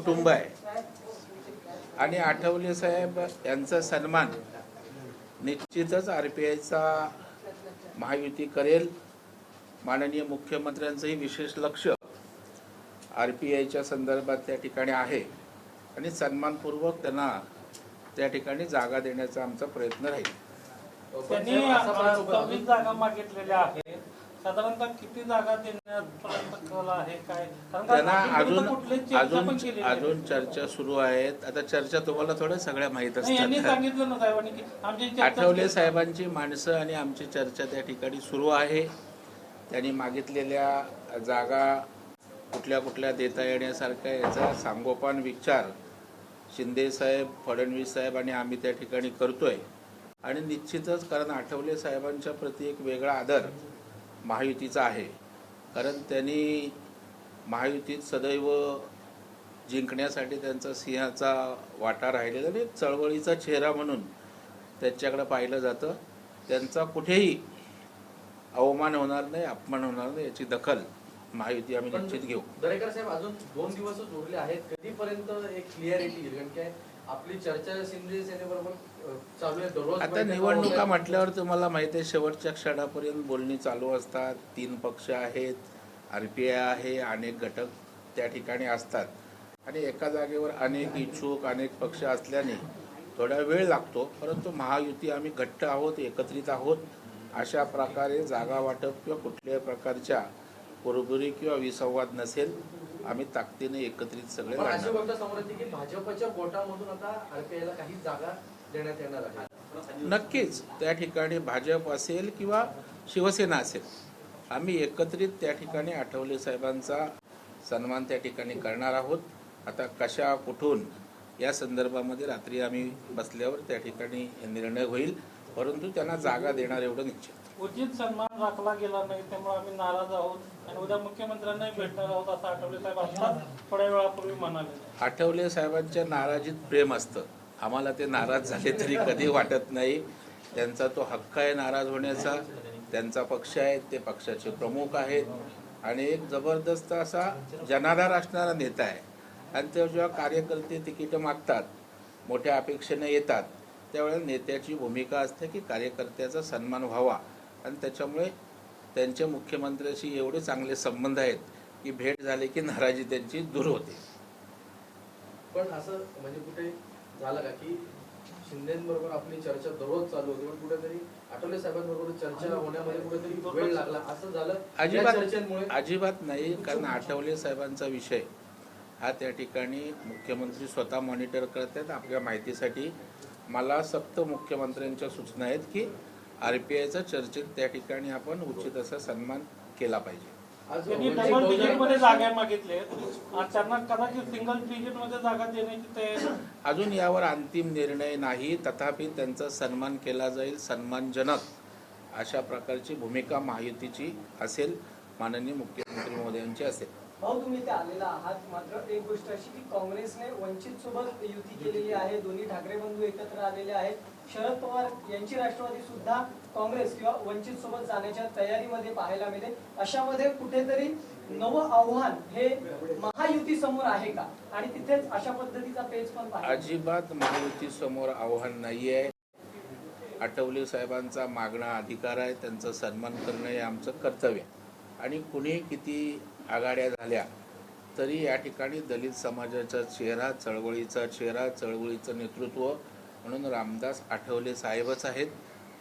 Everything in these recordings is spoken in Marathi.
कुटुंब आहे आणि आठवले साहेब यांचा सन्मान निश्चितच RPIचा महायुती करेल। माननीय मुख्यमंत्र्यांचंही विशेष लक्ष RPIच्या संदर्भात त्या ठिकाणी आहे आणि सन्मानपूर्वक त्यांना त्या ठिकाणी जागा देण्याचा आमचा प्रयत्न राहील। त्यांनी 26 जागा मागितलेल्या आहेत, साधारणतः किती जागा देण्यापर्यंत कला आहे काय? त्यांना अजून चर्चा सुरू आहेत। आता चर्चा तुम्हाला थोड्या सगळ्या माहीत असतात। सांगितलं ना साहेबांनी की आमची आठवले साहेबांची माणसं आणि आमची चर्चा त्या ठिकाणी सुरू आहे। त्यांनी मागितलेल्या जागा कुठल्या कुठल्या देता येण्यासारख्या याचा सांगोपान विचार शिंदे साहेब, फडणवीस साहेब आणि आम्ही त्या ठिकाणी करतोय आणि निश्चितच कारण आठवले साहेबांच्या प्रति एक वेगळा आदर महायुतीचा आहे। कारण त्यांनी महायुतीत सदैव जिंकण्यासाठी त्यांचा सिंहाचा वाटा राहिलेला आणि एक चळवळीचा चेहरा म्हणून त्यांच्याकडे पाहिलं जातं। त्यांचा कुठेही अवमान होणार नाही, अपमान होणार नाही याची दखल महायुती आम्ही निश्चित घेऊ। दरेकर साहेब, अजून 2 दिवसच उरले आहेत, कधीपर्यंत एक क्लिअरिटी येईल? कारण काय आपली चर्चा शिंदे सेनेबरोबर चालू आहे दररोज। आता निवडणुका म्हटल्यावर तुम्हाला माहिती आहे शेवटच्या क्षणापर्यंत बोलणी चालू असतात। 3 पक्ष आहेत, RPI आहे, अनेक घटक त्या ठिकाणी असतात आणि एका जागेवर अनेक इच्छुक अनेक पक्ष असल्याने थोडा वेळ लागतो। परंतु महायुती आम्ही घट्ट आहोत, एकत्रित आहोत। अशा प्रकारे जागा वाटप किंवा कुठल्याही प्रकारच्या कुरबुरी किंवा विसंवाद नसेल। आम्ही ताकदीने एकत्रित सगळे अशी गोष्ट समोर येते की भाजपच्या गोटामधून आता RPIला काही जागा देण्यात येणार आहे। नक्कीच त्या ठिकाणी भाजप असेल किंवा शिवसेना असेल, आम्ही एकत्रित त्या ठिकाणी आठवले साहेबांचा सन्मान त्या ठिकाणी करणार आहोत। आता कशा कुठून या संदर्भामध्ये रात्री आम्ही बसल्यावर त्या ठिकाणी निर्णय होईल, परंतु त्यांना जागा देणार एवढं निश्चित। उचित सन्मान राखला गेला नाही त्यामुळे आम्ही नाराज आहोत आणि उद्या मुख्यमंत्र्यांनाही भेटणार आहोत असं आठवले साहेब आता थोड्या वेळापूर्वी म्हणाले। आठवले साहेबांच्या नाराजीत प्रेम असतं, आम्हाला ते नाराज झाले तरी कधी वाटत नाही। त्यांचा तो हक्क आहे नाराज होण्याचा, त्यांचा पक्ष आहे, ते पक्षाचे प्रमुख आहेत आणि एक जबरदस्त असा जनाधार असणारा नेता आहे आणि ते जेव्हा कार्यकर्ते तिकीटं मागतात, मोठ्या अपेक्षेने येतात, त्यावेळेला नेत्याची भूमिका असते की कार्यकर्त्याचा सन्मान व्हावा आणि त्याच्यामुळे त्यांच्या मुख्यमंत्र्याशी एवढे चांगले संबंध आहेत की भेट झाली की नाराजी त्यांची दूर होते। पण असं म्हणजे कुठे झालं का की शिंदेबरोबर आपली चर्चा दररोज चालू होती, पण कुठेतरी आठवले साहेबांबरोबर चर्चा होण्यामध्ये कुठेतरी वेळ लागला, असं झालं? अजिबात नाही, कारण आठवले साहेबांचा विषय हा त्या ठिकाणी मुख्यमंत्री स्वतः मॉनिटर करतात। आपल्या माहितीसाठी मला सक्त मुख्यमंत्र्यांच्या सूचना आहेत की RPIचा चर्चेत त्या ठिकाणी आपण उचित असा सन्मान केला पाहिजे। डबल डिजिटमध्ये जागा मागितले, त्यांना कदाचित सिंगल डिजिटमध्ये जागा देण्याची तयारी अजून यावर अंतिम निर्णय नाही, तथापि त्यांचा सन्मान केला जाईल। सन्मानजनक अशा प्रकारची भूमिका महायुतीची असेल, माननीय मुख्यमंत्री महोदयांची असेल। भाऊ, तुम्ही इथे आलेला आहात, मात्र एक गोष्ट अशी की काँग्रेसने वंचित सोबत युती केलेली आहे, दोन्ही ठाकरे बंधू एकत्र आलेले आहेत। शरद पवार यांची राष्ट्रवादी सुद्धा काँग्रेस किंवा वंचित सोबत जाण्याच्या तयारीमध्ये पाहायला मिळते। अशामध्ये कुठेतरी नवं आव्हान हे महायुती समोर आहे का? आणि तिथेच अशा पद्धतीचा पेच पण पाहिजे? अजिबात महायुती समोर आव्हान नाहीये। आठवले साहेबांचा मागणा अधिकार आहे, त्यांचा सन्मान करणं हे आमचं कर्तव्य आणि कुणी किती आघाड्या झाल्या तरी या ठिकाणी दलित समाजाचा चेहरा, चळवळीचा चेहरा, चळवळीचं नेतृत्व म्हणून रामदास आठवले साहेबच आहेत।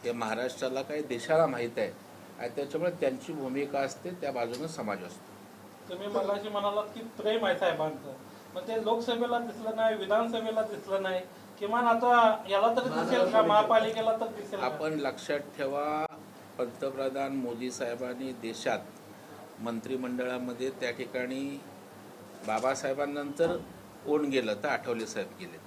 हे महाराष्ट्राला काही देशाला माहीत आहे आणि त्याच्यामुळे त्यांची भूमिका असते, त्या बाजूने समाज असतो। तुम्ही मगाशी म्हणालात की प्रेम आहे साहेबांचं, मग ते लोकसभेला दिसलं नाही, विधानसभेला दिसलं नाही, किमान आता याला तरी दिसेल का? महापालिकेला तर दिसेल? आपण लक्षात ठेवा, पंतप्रधान मोदी साहेबांनी देशात मंत्रिमंडळामध्ये त्या ठिकाणी बाबासाहेबांनंतर कोण गेलं तर आठवले साहेब गेले।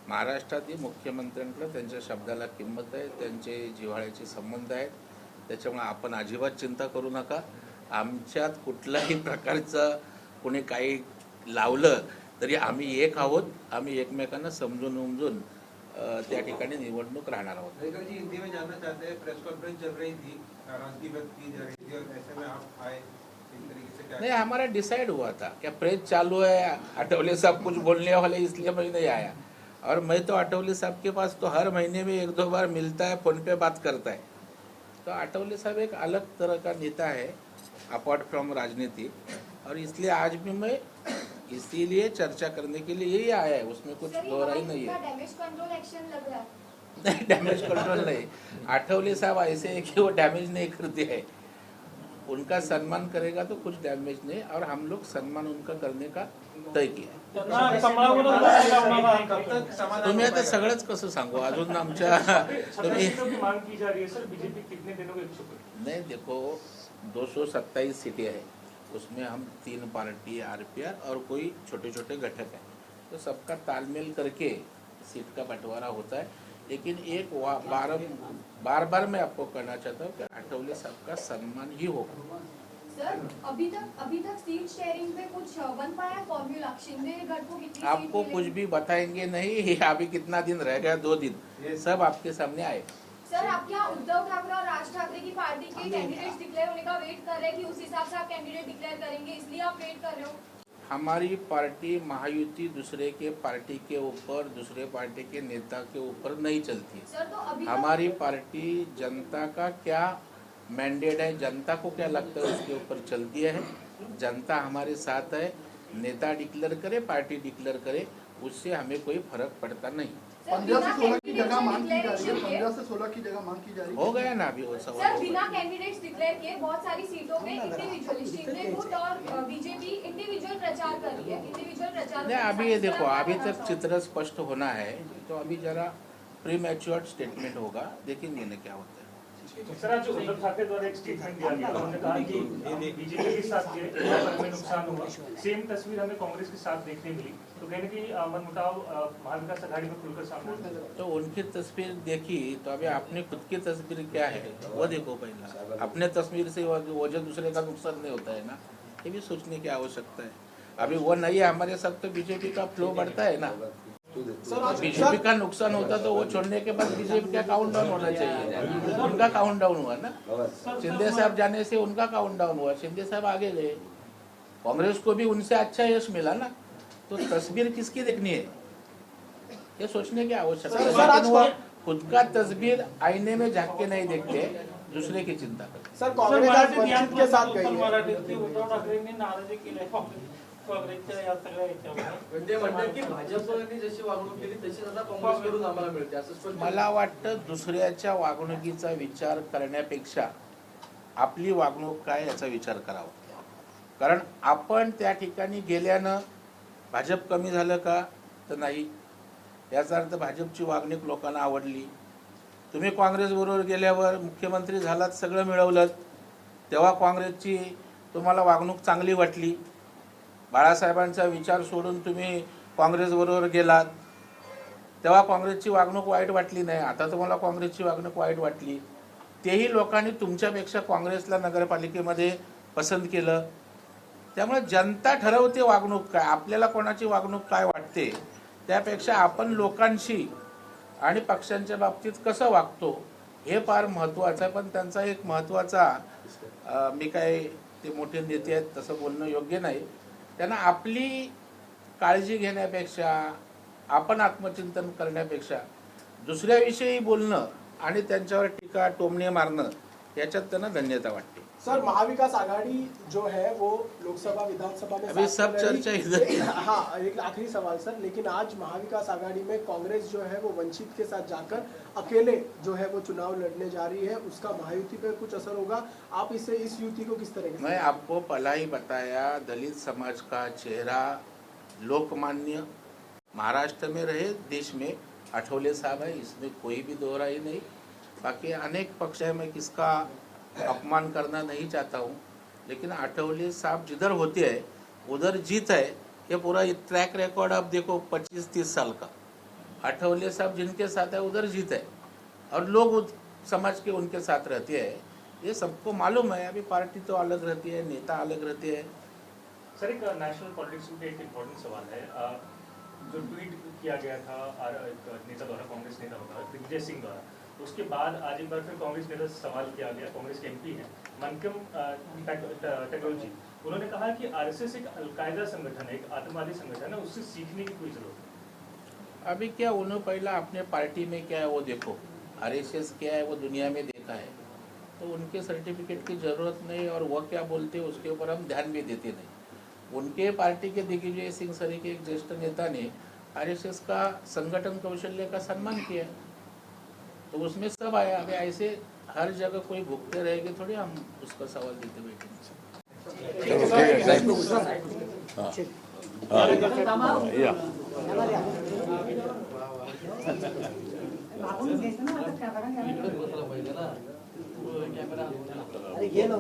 महाराष्ट्रातील मुख्यमंत्र्यांकडे त्यांच्या शब्दाला किंमत आहे, त्यांचे जिव्हाळ्याचे संबंध आहेत, त्याच्यामुळे आपण अजिबात चिंता करू नका। आमच्यात कुठल्याही प्रकारचं कोणी काही लावलं तरी आम्ही एक आहोत, आम्ही एकमेकांना समजून उमजून त्या ठिकाणी निवडणूक राहणार आहोत। हिंदी में जानना चाहते हैं, प्रेस कॉन्फ्रेंस चल रही थी, नाराजगी व्यक्त की जा रही थी और ऐसे में आप आए, नहीं, हमारा डिसाइड हुआ था क्या प्रेस चालू है, आठवले साहब कुछ बोलने वाले इसलिए मैं नहीं आया। और मैं तो आठवले साहब के पास तो हर महीने में 1-2 बार मिलता है, फोन पे बात करता है। तो आठवले साहब एक अलग तरह का नेता है अपार्ट फ्रॉम राजनीति, और इसलिए आज भी मैं इसीलिए चर्चा करने के लिए यही आया है, उसमें कुछ दोहराई नहीं है। डैमेज कंट्रोल एक्शन लग रहा है। नहीं, डैमेज कंट्रोल नहीं। आठवले साहब ऐसे है कि वो डैमेज नहीं करते हैं, उनका सम्मान करेगा तो कुछ डैमेज नहीं, और हम लोग सम्मान उनका करने का तय किया। त्यांना कमळावरच जायला लावणार कब तक समाधान तुम्ही हो आता पाएगा? सगळंच कसं सांगू अजून आमच्या तुम्ही सीटों की मांग की जा रही है सर, बीजेपी कितने दिनों के इच्छुक है? नहीं, देखो 227 सीटें हैं, उसमें हम 3 पार्टी आरपीआर और कोई छोटे छोटे घटक हैं, तो सबका तालमेल करके सीट का बंटवारा होता है। लेकिन एक बार बार मैं आपको कहना चाहता हूँ कि आठवले साहब का सम्मान ही होगा। सर अभी तक सीट शेयरिंग पे कुछ बन पाया है फॉर्मूला? शिंदे गढ़ को कितनी आपको सीट कुछ भी बताएंगे नहीं, अभी कितना दिन रह गया, 2 दिन, सब आपके सामने आए। सर आप क्या उद्धव ठाकरे और राज ठाकरे की पार्टी के कैंडिडेट्स डिक्लेयर होने का वेट कर रहे हैं कि उस हिसाब से आप कैंडिडेट डिक्लेयर करेंगे, इसलिए आप वेट कर रहे हो? हमारी पार्टी महायुति दूसरे के पार्टी के ऊपर, दूसरे पार्टी के नेता के ऊपर नहीं चलती है। सर तो अभी हमारी पार्टी जनता का क्या मैंडेट है, जनता को क्या लगता है उसके ऊपर चलती है। जनता हमारे साथ है, नेता डिक्लेयर करे, पार्टी डिक्लेयर करे, उससे हमें कोई फर्क पड़ता नहीं। 15 से 16 की जगह मांग की जा रही है, कैंडिडेट्स 15 से 16 की जगह मांग की जा रही है। हो गया ना अभी वो सर सवाल हो बिना गया। कैंडिडेट्स डिक्लेयर किए बहुत सारी सीटों में इंडिविजुअल शिंदे गुट और बीजेपी इंडिविजुअल प्रचार कर रही है, इंडिविजुअल प्रचार। नहीं, अभी ये देखो, अभी तक चित्र स्पष्ट होना है, तो अभी जरा प्री मैच्योर्ड स्टेटमेंट होगा, देखेंगे ना क्या होता है। सर आज जो उद्धव ठाकरे द्वारा एक स्टेटमेंट दिया गया, उन्होंने कहा कि बीजेपी के साथ ये में नुकसान हुआ, सेम तस्वीर हमें कांग्रेस के साथ देखने मिली, तो कहने की मनमुटाव महाविकास आघाड़ी में खुलकर सामने आया। तो उनकी तस्वीर देखी, तो अभी आपने खुद की तस्वीर क्या है वो देखो पहला। अपने तस्वीर से वजह दूसरे का नुकसान नहीं होता है ना, ये भी सोचने की आवश्यकता है। अभी वो नहीं है हमारे साथ, तो बीजेपी का फ्लो बढ़ता है ना। बीजेपी का नुकसान होता तो वो छोड़ने के बाद बीजेपी का काउंट डाउन होना चाहिए, उनका काउंट डाउन हुआ ना। शिंदे साहब जाने से उनका काउंट डाउन हुआ, शिंदे साहब आगे गए, कांग्रेस को भी उनसे अच्छा यश मिला ना। तो तस्वीर किसकी देखनी है, ये सोचने की आवश्यकता है। लेकिन वो खुद का तस्वीर आईने में झांक के नहीं देखते, दूसरे की चिंता करते। सर सर कांग्रेस आज मराठीत वंचित यात के साथ उत्तर गई है। मराठीत की उद्धव ठाकरेंनी नाराजी केली आहे काँग्रेसच्या या सगळ्या याच्यामध्ये. म्हणजे म्हणतात की भाजपने जशी वागणूक केली तशीच आता काँग्रेसकडून आम्हाला मिळते असं स्पष्ट. मला वाटतं दुसऱ्याच्या वागणुकीचा विचार करण्यापेक्षा आपली वागणूक काय याचा विचार करावा। कारण आपण त्या ठिकाणी गेल्यानं भाजप कमी झालं का, तर नाही। याचा अर्थ भाजपची वागणूक लोकांना आवडली। तुम्ही काँग्रेसबरोबर गेल्यावर मुख्यमंत्री झालात, सगळं मिळवलं, तेव्हा काँग्रेसची तुम्हाला वागणूक चांगली वाटली। बाळासाहेबांचा विचार सोडून तुम्ही काँग्रेसबरोबर गेलात, तेव्हा काँग्रेसची वागणूक वाईट वाटली नाही। आता तुम्हाला काँग्रेसची वागणूक वाईट वाटली, तेही लोकांनी तुमच्यापेक्षा काँग्रेसला नगरपालिकेमध्ये पसंत केलं। त्यामुळे जनता ठरवते वागणूक काय, आपल्याला कोणाची वागणूक काय वाटते, त्यापेक्षा आपण लोकांशी आणि पक्षांच्या बाबतीत कसं वागतो हे फार महत्त्वाचं आहे। पण त्यांचा एक महत्त्वाचा मी काय ते मोठे नेते आहेत तसं बोलणं योग्य नाही। त्यांना आपली काळजी घेण्यापेक्षा, आपण आत्मचिंतन करण्यापेक्षा दुसऱ्याविषयी बोलणं आणि त्यांच्यावर टीका टोमणे मारणं याच्यात त्यांना धन्यता वाटते। सर महाविकास आघाड़ी जो है वो लोकसभा विधानसभा में अभी साथ सब लड़ी। चर्चा इधर ही है। हाँ एक आखिरी सवाल सर, लेकिन आज महाविकास आघाड़ी में कांग्रेस जो है वो वंचित के साथ जाकर अकेले जो है वो चुनाव लड़ने जा रही है, उसका महायुति पे कुछ असर होगा? आप इस युति को किस तरह मैं आपको पहला ही बताया, दलित समाज का चेहरा लोकमान्य महाराष्ट्र में रहे, देश में आठवले साहब है, इसमें कोई भी दोहराई नहीं। बाकी अनेक पक्ष है, मैं किसका अपमान करना नहीं चाहता हूँ, लेकिन आठवले साहब जिधर होते हैं उधर जीत है। ये पूरा ट्रैक रिकॉर्ड आप देखो 25-30 साल का, आठवले साहब जिनके साथ है उधर जीत है, और लोग समाज के उनके साथ रहते हैं, ये सबको मालूम है। अभी पार्टी तो अलग रहती है, नेता अलग रहते हैं। सर एक नेशनल पॉलिटिक्स में एक इम्पोर्टेंट सवाल है, जो ट्वीट किया गया था एक नेता द्वारा, कांग्रेस नेता होता दिग्विजय सिंह द्वारा, उसके बाद आज एक बार फिर कांग्रेस की तरफ से सवाल किया गया, कांग्रेस के एमपी हैं मनकम टेक्नोलॉजी, उन्होंने कहा कि आरएसएस एक अलकायदा संगठन है, एक आतंकवादी संगठन है, उससे सीखने की कोई जरूरत नहीं। अभी क्या उन्होंने पहला अपने पार्टी में क्या है वो देखो, आरएसएस क्या है वो दुनिया में देखा है, तो उनके सर्टिफिकेट की ज़रूरत नहीं, और वह क्या बोलते हैं उसके ऊपर हम ध्यान भी देते नहीं। उनके पार्टी के दिग्विजय सिंह सरी के एक ज्येष्ठ नेता ने आरएसएस का संगठन कौशल्य का सम्मान किया, तो उसमें सब आया। अभी ऐसे हर जगह कोई भुगते रहेंगे थोड़ी हम उसका सवाल देते बैठेंगे। इकडेच बसला पाहिजे ना कॅमेरा अरे ये ना